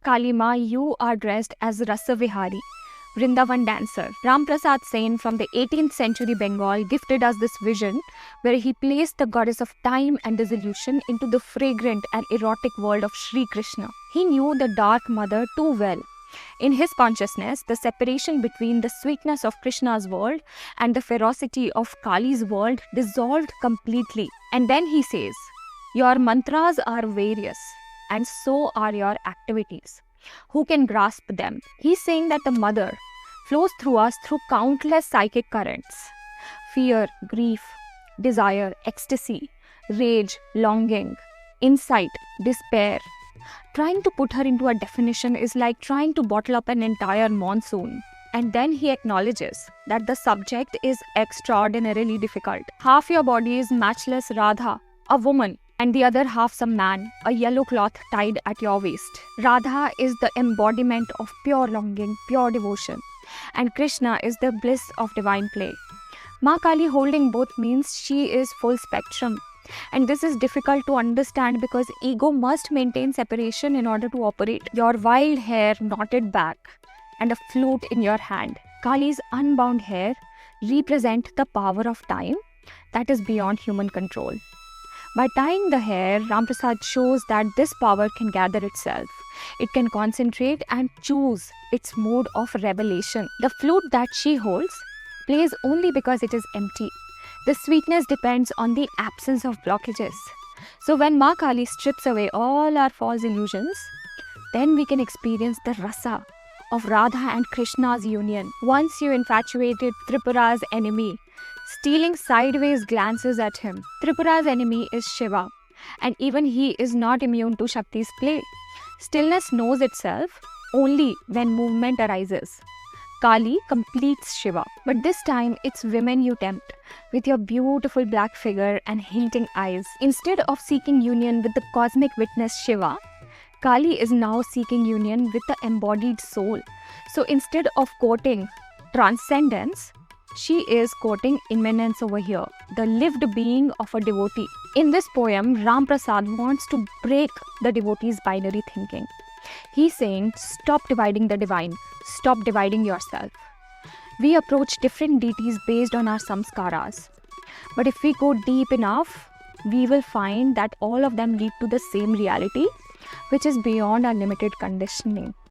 Kalima, you are dressed as Rasa Vihari, Vrindavan dancer. Ram Prasad Sen from the 18th century Bengal gifted us this vision where he placed the goddess of time and dissolution into the fragrant and erotic world of Sri Krishna. He knew the dark mother too well. In his consciousness, the separation between the sweetness of Krishna's world and the ferocity of Kali's world dissolved completely. And then he says, "Your mantras are various, and so are your activities. Who can grasp them?" He's saying that the mother flows through us through countless psychic currents: fear, grief, desire, ecstasy, rage, longing, insight, despair. Trying to put her into a definition is like trying to bottle up an entire monsoon. And then he acknowledges that the subject is extraordinarily difficult. Half your body is matchless Radha, a woman, and the other half some man, a yellow cloth tied at your waist. Radha is the embodiment of pure longing, pure devotion, and Krishna is the bliss of divine play. Ma Kali holding both means she is full spectrum. And this is difficult to understand because ego must maintain separation in order to operate. Your wild hair knotted back and a flute in your hand. Kali's unbound hair represent the power of time that is beyond human control. By tying the hair, Ram Prasad shows that this power can gather itself. It can concentrate and choose its mode of revelation. The flute that she holds plays only because it is empty. The sweetness depends on the absence of blockages. So when Ma Kali strips away all our false illusions, then we can experience the rasa of Radha and Krishna's union. Once you infatuated Tripura's enemy, stealing sideways glances at him. Tripura's enemy is Shiva, and even he is not immune to Shakti's play. Stillness knows itself only when movement arises. Kali completes Shiva. But this time, it's women you tempt with your beautiful black figure and hinting eyes. Instead of seeking union with the cosmic witness Shiva, Kali is now seeking union with the embodied soul. So instead of quoting transcendence, she is quoting immanence over here, the lived being of a devotee. In this poem, Ram Prasad wants to break the devotee's binary thinking. He's saying, stop dividing the divine, stop dividing yourself. We approach different deities based on our samskaras. But if we go deep enough, we will find that all of them lead to the same reality, which is beyond our limited conditioning.